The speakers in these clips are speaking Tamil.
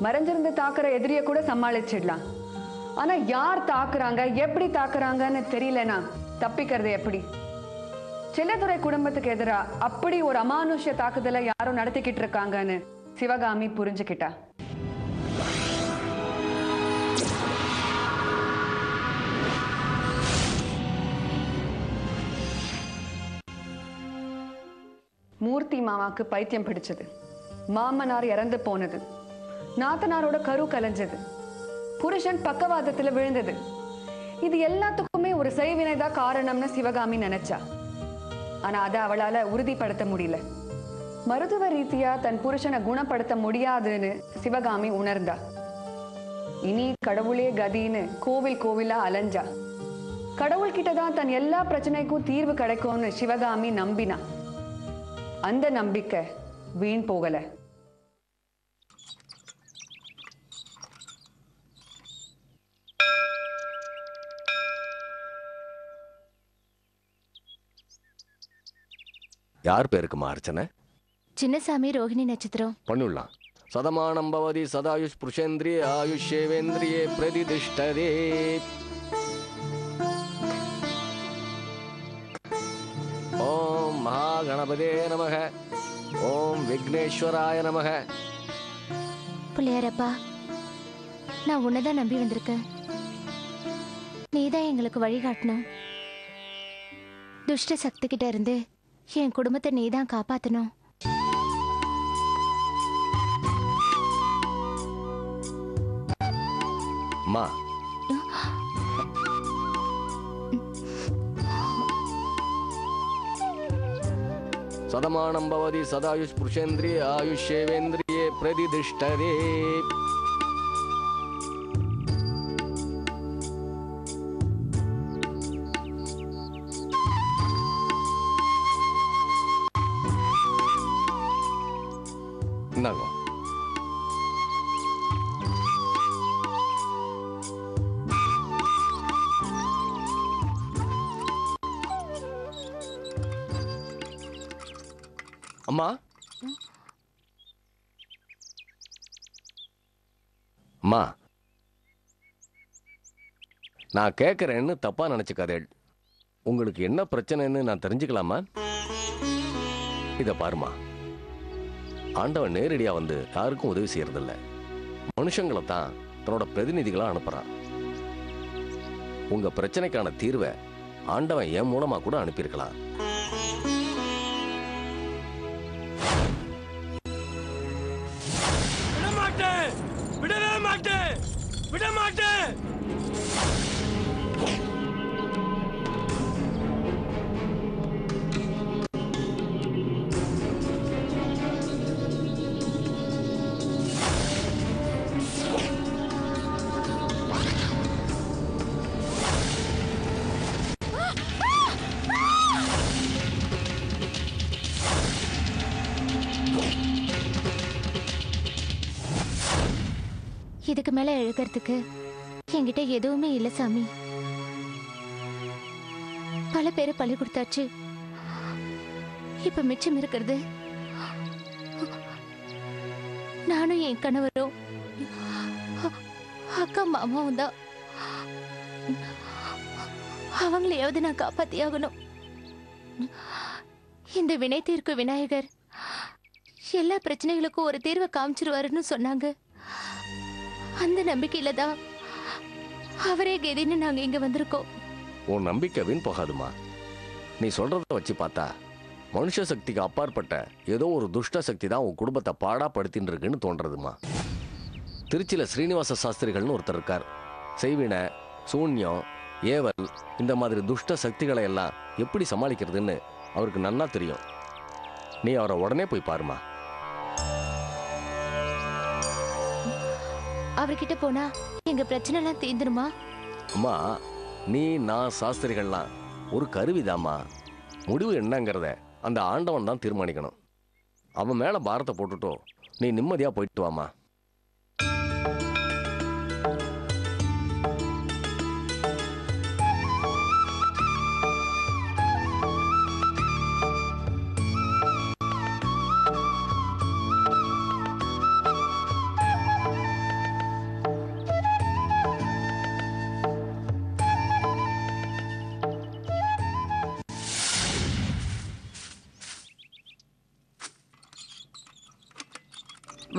மறைஞ்சிருந்து தாக்குற எதிரிய கூட சமாளிச்சிடலாம். ஆனா யார் தாக்குறாங்க, எப்படி தாக்குறாங்கன்னு தெரியலனா தப்பிக்கிறது எப்படி? செல்லதுரை குடும்பத்துக்கு எதிரா அப்படி ஒரு அமானுஷ்ய தாக்குதலை யாரும் நடத்திக்கிட்டு இருக்காங்கன்னு சிவகாமி புரிஞ்சுக்கிட்டா. மூர்த்தி மாமாக்கு பைத்தியம் பிடிச்சது. மாமனார் இறந்து போனது. நாத்தனாரோட கரு கலைஞ்சது. புருஷன் பக்கவாதத்துல விழுந்தது. இது எல்லாத்துக்குமே ஒரு செய்வினைதான் காரணம்னு சிவகாமி நினைச்சா. ஆனா அதை அவளால உறுதிப்படுத்த முடியல. மருத்துவ ரீதியா தன் புருஷனை குணப்படுத்த முடியாதுன்னு சிவகாமி உணர்ந்தா. இனி கடவுளே கதின்னு கோவில் கோவிலா அலைஞ்சா. கடவுள்கிட்டதான் தன் எல்லா பிரச்சனைக்கும் தீர்வு கிடைக்கும்னு சிவகாமி நம்பினா. அந்த நம்பிக்கை வீண் போகல. யார் பேருக்குமா அர்ச்சனை? சின்னசாமி ரோஹிணி நட்சத்திரம். பண்ணிடலாம். சதமானம் பவதி சதாயுஷ் புருஷேந்திரியே ஆயுஷேவேந்திரியே பிரதிதிஷ்டதே. ஓம் மகாகணபதே நமக. ஓம் விக்னேஸ்வராய நமக. பிள்ளையாரப்பா, நான் உன்னதான் நம்பி வந்திருக்கேன். நீதான் எங்களுக்கு வழிகாட்டணும். துஷ்ட சக்தி கிட்ட இருந்து என் குடும்பத்தை நீதான் காப்பாத்தணும். அம்மா, சதமானம் பவதி சதாயுஷ் புருஷேந்திரியே ஆயுஷேவேந்திரியே பிரதிதிஷ்டதே. இந்தாங்க. அம்மா, அம்மா, நான் கேட்கறேன்னு தப்பா நினைச்சுக்காதே. உங்களுக்கு என்ன பிரச்சனைன்னு நான் தெரிஞ்சுக்கலாமா? இத பாருமா, ஆண்டவன் நேரடியா வந்து யாருக்கும் உதவி செய்யறதில்ல. மனுஷங்களை தான் தன்னோட பிரதிநிதிகளா அனுப்புறான். உங்க பிரச்சனைக்கான தீர்வை ஆண்டவன் என் மூலமா கூட அனுப்பியிருக்கலாம். விடவே மாட்டேன், விட மாட்டேன். இதுக்கு மேல எழுகிறதுக்கு என்கிட்ட எதுவுமே இல்ல சாமி. பல பேரு பழி கொடுத்தாச்சு. இப்ப மிச்சம் இருக்கிறது நானும் என் கணவரும் அக்கா மாமாவும் தான். அவங்களையாவது நான் காப்பாத்தி ஆகணும். இந்த வினை தீர்க்கும் விநாயகர் எல்லா பிரச்சனைகளுக்கும் ஒரு தீர்வை காமிச்சிருவாருன்னு சொன்னாங்க. அந்த நம்பிக்கையில தான் அவரே கதின்னு நாங்க இங்க வந்திருக்கோம். உன் நம்பிக்கை வீண் போகாதுமா. நீ சொல்றத வச்சு பார்த்தா மனுஷ சக்திக்கு அப்பாற்பட்ட ஏதோ ஒரு துஷ்ட சக்தி தான் உன் குடும்பத்தை பாடாப்படுத்தின்னு இருக்குன்னு தோன்றதுமா. திருச்சியில ஸ்ரீனிவாச சாஸ்திரிகள்னு ஒருத்தர் இருக்கார். செய்வினை, சூன்யம், ஏவல், இந்த மாதிரி துஷ்ட சக்திகளை எல்லாம் எப்படி சமாளிக்கிறதுன்னு அவருக்கு நன்னா தெரியும். நீ அவரை உடனே போய் பாருமா. அவர்கிட்ட போனா எங்க பிரச்சனை எல்லாம் தீர்ந்துருமா? அம்மா, நீ நான் சாஸ்திரிகள்லாம் ஒரு கருவிதாம்மா. முடிவு என்னங்கிறத அந்த ஆண்டவன் தான் தீர்மானிக்கணும். அவன் மேல பாரத்தை போட்டுட்டோ நீ நிம்மதியா போயிட்டு வாமா.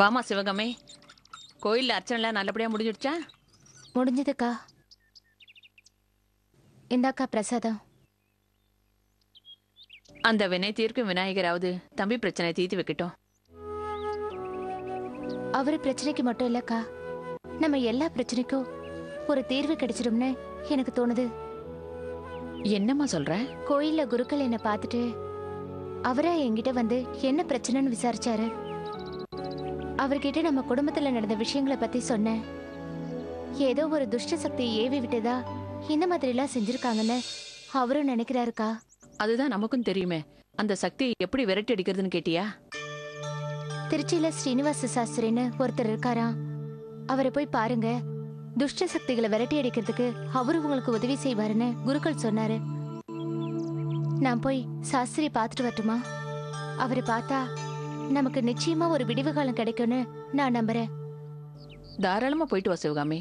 வாமா சிவகாமி, கோயில்ல அர்ச்சனைலாம் நல்லபடியா முடிஞ்சிடுச்சா? முடிஞ்சதுக்கா. இந்தாக்கா பிரசாதம். அந்த வினை தீர்க்கும் விநாயகராவது தம்பி பிரச்சனை தீர்த்து வைக்கட்டும். அவரு பிரச்சனைக்கு மட்டும் இல்லக்கா, நம்ம எல்லா பிரச்சனைக்கும் ஒரு தீர்வு கிடைச்சிடும்னு எனக்கு தோணுது. என்னம்மா சொல்ற? கோயில்ல குருக்கள் என்ன பார்த்துட்டு அவரா என்கிட்ட வந்து என்ன பிரச்சனைன்னு விசாரிச்சாரு. அவர்கிட்ட நம்ம குடும்பத்துல நடந்த விஷயங்களை பத்தி சொன்னேன். ஏதோ ஒரு துஷ்ட சக்தியை ஏவி விட்டுதா இந்த மாதிரி எல்லாம் செஞ்சிருக்காங்கன்னு அவரும் நினைக்கிறாருக்கா. அதுதான் நமக்கும் தெரியுமே. அந்த சக்தியை எப்படி விரட்டி அடிக்கிறதுன்னு கேட்டியா? திருச்சியில ஸ்ரீனிவாச சாஸ்திரின்னு ஒருத்தர் இருக்காராம். அவரை போய் பாருங்க, துஷ்ட சக்திகளை விரட்டி அடிக்கிறதுக்கு அவரு உங்களுக்கு உதவி செய்வாருன்னு குருக்கள் சொன்னாரு. நான் போய் சாஸ்திரி பார்த்துட்டு வரட்டுமா? அவரை பார்த்தா நமக்கு நிச்சயமா ஒரு விடிவு காலம் கிடைக்கும்னு நான் நம்புறேன். தாராளமா போயிட்டு வா சிவகாமி.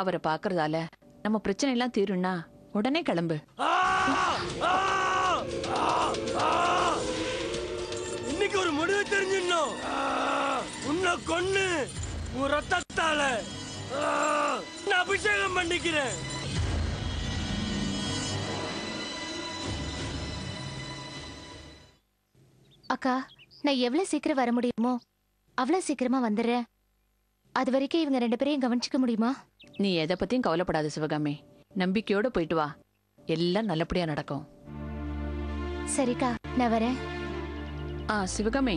அவரை பாக்குறதால நம்ம பிரச்சனை எல்லாம் தீரும்னா உடனே கிளம்பு. இன்னைக்கு ஒரு முடிவு தெரிஞ்சிடணும். உன்னை கொன்னு உன் ரத்தத்தால நான் அபிஷேகம் பண்ணிக்கிறேன். அக்கா, நான் எவ்வளவு சீக்கிரம் வர முடியுமோ அவ்வளவு சீக்கிரமா வந்துடுறேன். அது வரைக்கும் இவங்க 2 பேரையும் கவனிச்சுக்க முடியுமா? நீ எதை பத்தியும் கவலைப்படாத சிவகாமி. நம்பிக்கையோட போயிட்டு வா, எல்லாம் நல்லபடியா நடக்கும். சரிக்கா, நான் வரேன். சிவகாமி,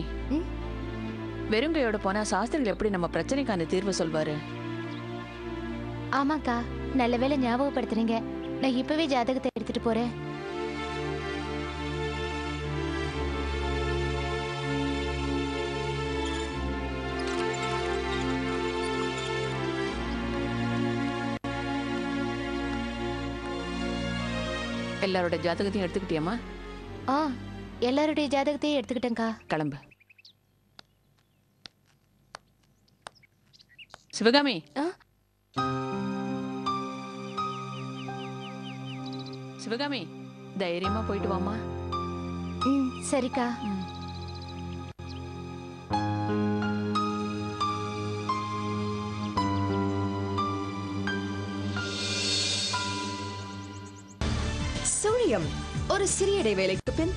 வெறுங்கையோட போனா சாஸ்திரிகள் எப்படி நம்ம பிரச்சனைக்கான தீர்வு சொல்வாரு? ஆமாக்கா, நல்ல வேளை ஞாபகப்படுத்துறீங்க. நான் இப்பவே ஜாதகத்தை எடுத்துட்டு போறேன். எல்லாரோட ஜாதகத்தையும் எடுத்துக்கிட்டியம்மா? எல்லாருடைய ஜாதகத்தையும் எடுத்துக்கிட்டேங்க்கா. கிளம்பு சிவகாமி. சிவகாமி, தைரியமா போயிட்டு வாமா. சரிக்கா. சூழியம் ஒரு சிறிய இடைவேளைக்கு பின்